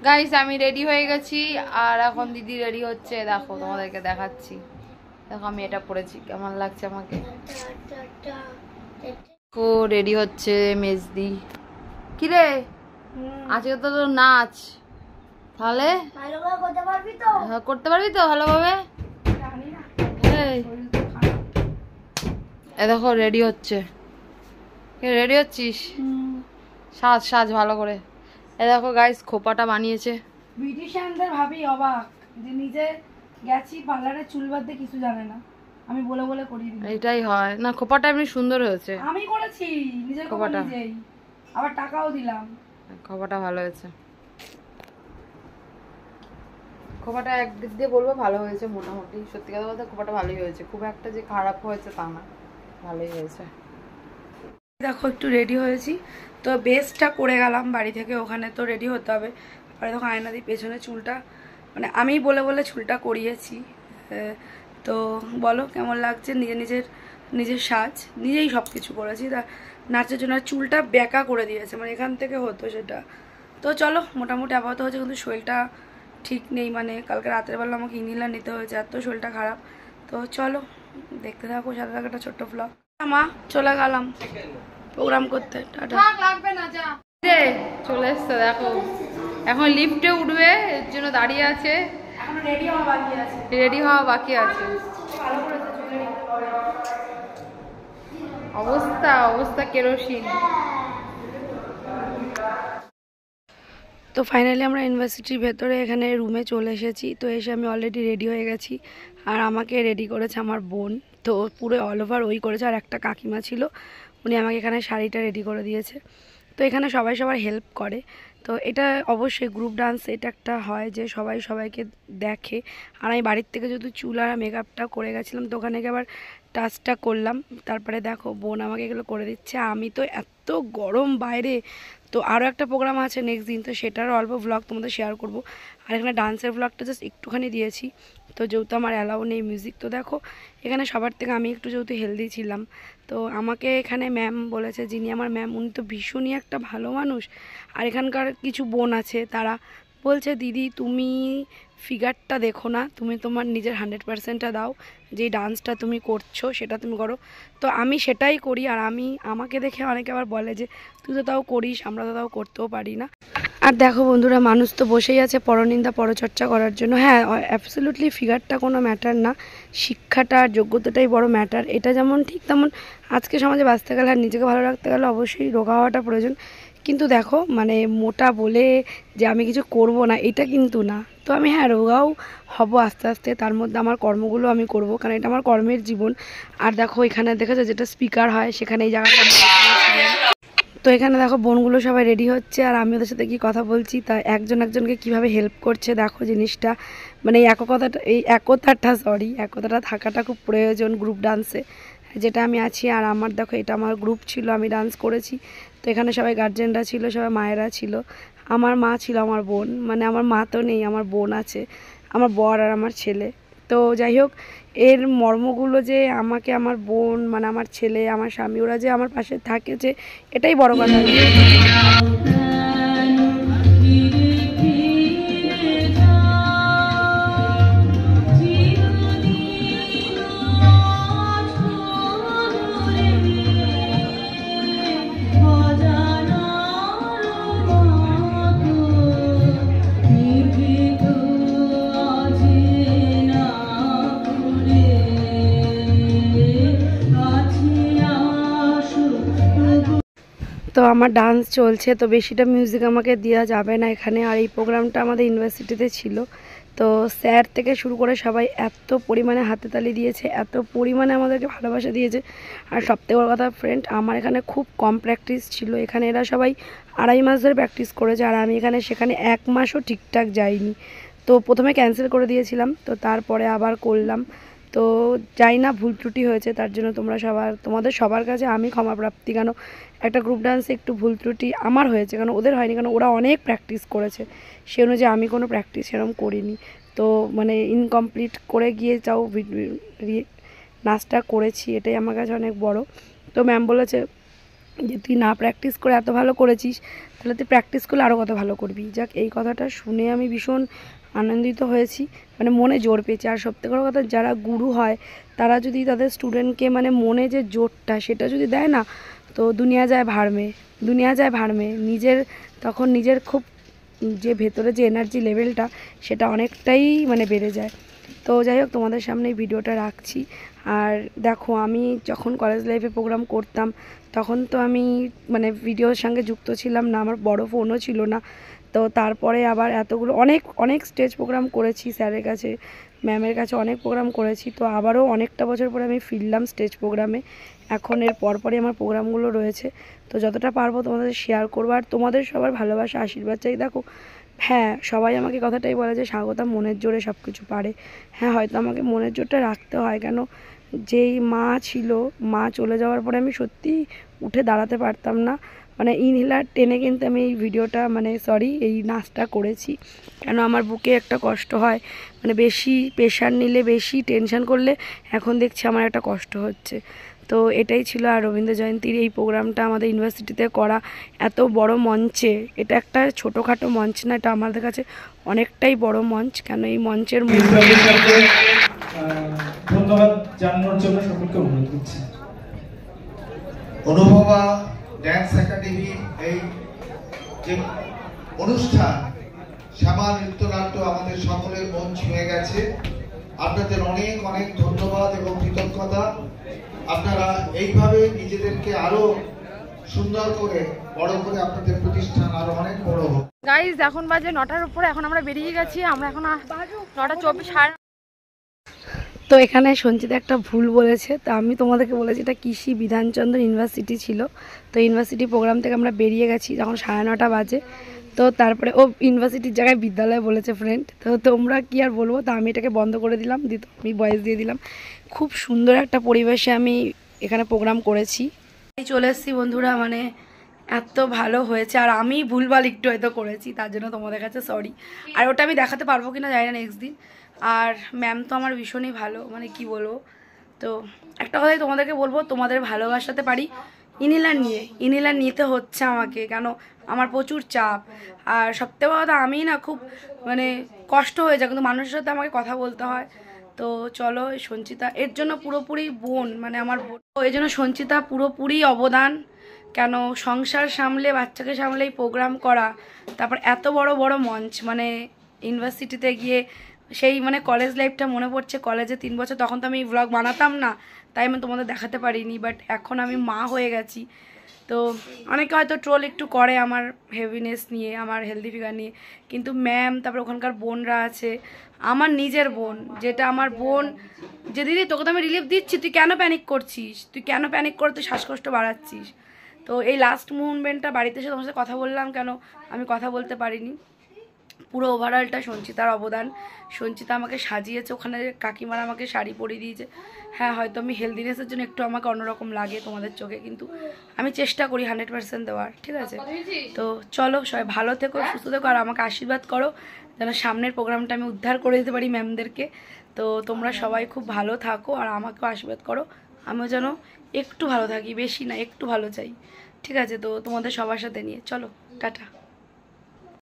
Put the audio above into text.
Guys আমি ready হয়ে গেছি আর এখন দিদি রেডি হচ্ছে, দেখো তোমাদেরকে দেখাচ্ছি। দেখো আমি এটা পরেছি, কেমন লাগছে আমাকে। ও রেডি হচ্ছে মেজদি। কি রে আজকে তো তোর নাচ, তাহলে করতে পারবি তো ভালোভাবে? এ দেখো রেডি হচ্ছে। রেডি হচ্ছিস? সাজ সাজ ভালো করে। এ দেখো গাইস খোপাটা বানিয়েছে। বিউটিশিয়ানদের ভাবি অবাক যে নিজে গেছি পার্লারে চুল বাঁধতে কিছু জানে না, আমি বলে বলে করিয়ে দিই। এটাই হয় না, খোপাটা এমনি সুন্দর হয়েছে। আমি করেছি নিজের খোপাটা নিজেই, আবার টাকাও দিলাম। খোপাটা ভালো হয়েছে, খোপাটা একদিক দিয়ে বলবো ভালো হয়েছে মোটামুটি। সত্যি কথা বলতে খোপাটা ভালোই হয়েছে, খুব একটা যে খারাপ হয়েছে তা না, ভালোই হয়েছে। দেখো একটু রেডি হয়েছি তো বেস্টটা করে গেলাম বাড়ি থেকে, ওখানে তো রেডি হতে হবে। আর দেখো আয়না দিয়ে পেছনে চুলটা মানে আমি বলে বলে চুলটা করিয়েছি। তো বলো কেমন লাগছে? নিজের সাজ নিজেই সব কিছু করেছি। তা নাচের জন্য চুলটা বেঁকা করে দিয়েছে, মানে এখান থেকে হতো সেটা। তো চলো মোটামুটি আপাতত হচ্ছে, কিন্তু শরীরটা ঠিক নেই, মানে কালকে রাতের বেলা আমাকে ইনহেলার নিতে হয়েছে, এত শরীরটা খারাপ। তো চলো দেখতে থাকো, সাথে থাকো একটা ছোট্ট ব্লগ। মা চলে গেলাম প্রোগ্রাম করতে, টাটা। লাগবে না, যা। চলে এসছে দেখো, এখন লিফটে উঠবে, এর জন্য দাঁড়িয়ে আছে। এখন রেডি হওয়া বাকি আছে, রেডি হওয়া বাকি আছে। অবস্থা অবস্থা কেরোসিন। তো ফাইনালি আমরা ইউনিভার্সিটির ভেতরে এখানে রুমে চলে এসেছি। তো এসে আমি অলরেডি রেডি হয়ে গেছি, আর আমাকে রেডি করেছে আমার বোন। তো পুরো অল ওভার ওই করেছে, আর একটা কাকিমা ছিল, উনি আমাকে এখানে শাড়িটা রেডি করে দিয়েছে। তো এখানে সবাই সবার হেল্প করে। তো এটা অবশ্যই গ্রুপ ডান্স, এটা একটা হয় যে সবাই সবাইকে দেখে। আর আমি বাড়ির থেকে যেহেতু চুল আর মেকআপটা করে গেছিলাম, তো ওখানে আবার টাচটা করলাম। তারপরে দেখো বোন আমাকে এগুলো করে দিচ্ছে। আমি তো এত গরম বাইরে, তো আরও একটা প্রোগ্রাম আছে নেক্সট দিন, তো সেটারও অল্প ভ্লগ তোমাদের শেয়ার করব। আর এখানে ডান্সের ভ্লগটা জাস্ট একটুখানি দিয়েছি, তো যেহেতু আমার অ্যালাউ নেই মিউজিক। তো দেখো এখানে সবার থেকে আমি একটু যেহেতু হেলদি ছিলাম, তো আমাকে এখানে ম্যাম বলেছে, যিনি আমার ম্যাম উনি তো ভীষণই একটা ভালো মানুষ। আর এখানকার কিছু বোন আছে, তারা বলছে দিদি তুমি ফিগারটা দেখো না, তুমি তোমার নিজের 100%টা দাও, যেই ডান্সটা তুমি করছো সেটা তুমি করো। তো আমি সেটাই করি। আর আমাকে দেখে অনেকে আবার বলে যে তুই তো তাও করিস, আমরা তো তাও করতেও পারি না। আর দেখো বন্ধুরা, মানুষ তো বসেই আছে পরনিন্দা পরচর্চা করার জন্য। হ্যাঁ অ্যাবসলিউটলি ফিগারটা কোনো ম্যাটার না, শিক্ষাটা আর যোগ্যতাটাই বড় ম্যাটার। এটা যেমন ঠিক তেমন আজকে সমাজে বাঁচতে গেলে আর নিজেকে ভালো রাখতে গেলে অবশ্যই রোগা হওয়াটা প্রয়োজন। কিন্তু দেখো মানে মোটা বলে যে আমি কিছু করব না এটা কিন্তু না। তো আমি হ্যাঁ রোগাও হব আস্তে আস্তে, তার মধ্যে আমার কর্মগুলো আমি করব, কারণ এটা আমার কর্মের জীবন। আর দেখো এখানে দেখেছো যেটা স্পিকার হয়, সেখানে এই জায়গাটা। তো এখানে দেখো বোনগুলো সবাই রেডি হচ্ছে, আর আমি ওদের সাথে কি কথা বলছি, তা একজন একজনকে কিভাবে হেল্প করছে দেখো জিনিসটা। মানে এই একতাটা থাকাটা খুব প্রয়োজন গ্রুপ ডান্সে, যেটা আমি আছি। আর আমার দেখো এটা আমার গ্রুপ ছিল, আমি ডান্স করেছি। তো এখানে সবাই গার্জেনরা ছিল, সবাই মায়েরা ছিল, আমার মা ছিল, আমার বোন, মানে আমার মা তো নেই, আমার বোন আছে, আমার বর আর আমার ছেলে। তো যাই হোক, এর মর্মগুলো যে আমাকে আমার বোন মানে আমার ছেলে আমার স্বামী ওরা যে আমার পাশে থাকে, যে এটাই বড় কথা। তো আমার ডান্স চলছে, তো বেশিটা মিউজিক আমাকে দেওয়া যাবে না এখানে। আর এই প্রোগ্রামটা আমাদের ইউনিভার্সিটিতে ছিল, তো স্যার থেকে শুরু করে সবাই এত পরিমাণে হাতে তালি দিয়েছে, এত পরিমাণে আমাদেরকে ভালোবাসা দিয়েছে। আর সবথেকে বড় কথা ফ্রেন্ড, আমার এখানে খুব কম প্র্যাকটিস ছিল। এখানে এরা সবাই 2.5 মাস ধরে প্র্যাকটিস করেছে, আর আমি সেখানে 1 মাসও ঠিকঠাক যাইনি। তো প্রথমে ক্যান্সেল করে দিয়েছিলাম, তো তারপরে আবার করলাম। তো যাই না ভুল ত্রুটি হয়েছে, তার জন্য তোমাদের সবার কাছে আমি ক্ষমা প্রাপ্তি। কেন একটা গ্রুপ ডান্সে একটু ভুল ত্রুটি আমার হয়েছে, কারণ ওদের হয়নি, কারণ ওরা অনেক প্র্যাকটিস করেছে, সে অনুযায়ী আমি কোনো প্র্যাকটিস সেরকম করিনি। তো মানে ইনকমপ্লিট করে গিয়ে যাও নাচটা করেছি, এটাই আমার কাছে অনেক বড়। তো ম্যাম বলেছে যে তুই না প্র্যাকটিস করে এত ভালো করেছিস, তাহলে তুই প্র্যাকটিস করলে আরও কত ভালো করবি। যাক, এই কথাটা শুনে আমি ভীষণ আনন্দিত হয়েছি, মানে মনে জোর পেয়েছি। আর সত্যি বড় কথা, যারা গুরু হয় তারা যদি তাদের স্টুডেন্টকে মানে মনে যে জোরটা সেটা যদি দেয় না, তো দুনিয়া যায় ভাড়মে। তখন নিজের খুব যে ভেতরে যে এনার্জি লেভেলটা সেটা অনেকটাই মানে বেড়ে যায়। তো যাই হোক, তোমাদের সামনে এই ভিডিওটা রাখছি। আর দেখো, আমি যখন কলেজ লাইফে প্রোগ্রাম করতাম তখন তো আমি মানে ভিডিওর সঙ্গে যুক্ত ছিলাম না, আমার বড় ফোনও ছিল না। তো তারপরে আবার এতগুলো অনেক স্টেজ প্রোগ্রাম করেছি, স্যারের কাছে ম্যামের কাছে অনেক প্রোগ্রাম করেছি। তো আবারও অনেকটা বছর পরে আমি ফিরলাম স্টেজ প্রোগ্রামে। এখন এর পরপরই আমার প্রোগ্রামগুলো রয়েছে, তো যতটা পারবো তোমাদের শেয়ার করবো। আর তোমাদের সবার ভালোবাসা আশীর্বাদ চাই। দেখো, হ্যাঁ, সবাই আমাকে কথাটাই বলে যে স্বাগতা মনের জোরে সব কিছু পারে। হ্যাঁ, হয়তো আমাকে মনের জোরটা রাখতে হয়, কেন যেই মা ছিল, মা চলে যাওয়ার পরে আমি সত্যিই উঠে দাঁড়াতে পারতাম না। মানে ইনহেলার টেনে কিন্তু আমি এই ভিডিওটা এই নাচটা করেছি, কেন আমার বুকে একটা কষ্ট হয়, মানে বেশি প্রেশার নিলে, বেশি টেনশন করলে এখন দেখছি আমার একটা কষ্ট হচ্ছে। তো এটাই ছিল। আর রবীন্দ্র জয়ন্তীর এই প্রোগ্রামটা আমাদের ইউনিভার্সিটিতে করা এত বড় মঞ্চে, এটা একটা ছোটোখাটো মঞ্চ না, এটা আমাদের কাছে অনেকটাই বড় মঞ্চ। কেন এই মঞ্চের ধন্যবাদ জানানোর জন্য সকলকে অনুরোধ করছি। অনুভবা ড্যান্স একাডেমি এই যে অনুষ্ঠান শ্যামা নৃত্যনাট্য আমাদের সকলের মন ছুঁয়ে গেছে। আপনাদের অনেক অনেক ধন্যবাদ এবং কৃতজ্ঞতা। আপনারা এইভাবে নিজেদেরকে আরো সুন্দর করে বড় করে আপনাদের প্রতিষ্ঠান আরো অনেক বড় হোক। গাইজ, এখন বাজে 9টার উপরে, এখন আমরা বেরিয়ে গেছি। আমরা এখন 9:24। তো এখানে সঞ্চিতা একটা ভুল বলেছে। তো আমি তোমাদেরকে বলেছি এটা কৃষি বিধানচন্দ্র ইউনিভার্সিটি ছিল। তো ইউনিভার্সিটি প্রোগ্রাম থেকে আমরা বেরিয়ে গেছি যখন 9:30 বাজে। তো তারপরে ও ইউনিভার্সিটির জায়গায় বিদ্যালয় বলেছে ফ্রেন্ড। তো তোমরা কি আর বলবো, তো আমি এটাকে বন্ধ করে দিলাম, আমি ভয়েস দিয়ে দিলাম। খুব সুন্দর একটা পরিবেশে আমি এখানে প্রোগ্রাম করেছি। চলে এসেছি বন্ধুরা, মানে এত ভালো হয়েছে। আর আমি ভুলভাল একটু হয়তো করেছি, তার জন্য তোমাদের কাছে সরি। আর ওটা আমি দেখাতে পারবো কিনা জানি না নেক্সট দিন। আর ম্যাম তো আমার ভীষণই ভালো, মানে কি বলবো। তো একটা কথাই তোমাদেরকে বলবো, তোমাদের ভালোবাসাতে পারি ইনহেলার নিতে হচ্ছে আমাকে, কেন আমার প্রচুর চাপ। আর সবথেকে বড় কথা, আমি না খুব মানে কষ্ট হয়ে যায়, কিন্তু মানুষের সাথে আমাকে কথা বলতে হয়। তো চলো, সঞ্চিতা এর জন্য পুরোপুরি বোন, মানে আমার বোন, এই জন্য সঞ্চিতা পুরোপুরি অবদান। কেন সংসার সামলে, বাচ্চাকে সামলে এই প্রোগ্রাম করা, তারপর এত বড় বড় মঞ্চ, মানে ইউনিভার্সিটিতে গিয়ে সেই মানে কলেজ লাইফটা মনে পড়ছে। কলেজে 3 বছর, তখন তো আমি ভ্লগ বানাতাম না, তাই আমি তোমাদের দেখাতে পারিনি। বাট এখন আমি মা হয়ে গেছি। তো অনেকে হয়তো ট্রোল একটু করে আমার হেভিনেস নিয়ে, আমার হেলদি ফিগার নিয়ে, কিন্তু ম্যাম, তারপর ওখানকার বোনরা আছে, আমার নিজের বোন, যেটা আমার বোন, যে দিদি তোকে তো আমি রিলিফ দিচ্ছি, তুই কেন প্যানিক করছিস, তুই শ্বাসকষ্ট বাড়াচ্ছিস। তো এই লাস্ট মুভমেন্টটা বাড়িতে এসে তোমার সাথে কথা বললাম, কেন আমি কথা বলতে পারিনি। পুরো ওভারঅলটা সঞ্চিতার অবদান। সঞ্চিতা আমাকে সাজিয়েছে, ওখানে কাকিমারা আমাকে শাড়ি পরিয়ে দিয়েছে। হ্যাঁ, হয়তো আমি হেলদিনেসের জন্য একটু আমাকে অন্যরকম লাগে তোমাদের চোখে, কিন্তু আমি চেষ্টা করি 100% দেওয়ার, ঠিক আছে। তো চলো, সবাই ভালো থেকো, সুস্থ থেকো, আর আমাকে আশীর্বাদ করো যেন সামনের প্রোগ্রামটা আমি উদ্ধার করে দিতে পারি ম্যামদেরকে। তো তোমরা সবাই খুব ভালো থাকো, আর আমাকেও আশীর্বাদ করো, আমিও যেন একটু ভালো থাকি, বেশি না, একটু ভালো চাই, ঠিক আছে। তো তোমাদের সবার সাথে নিয়ে চলো, টাটা।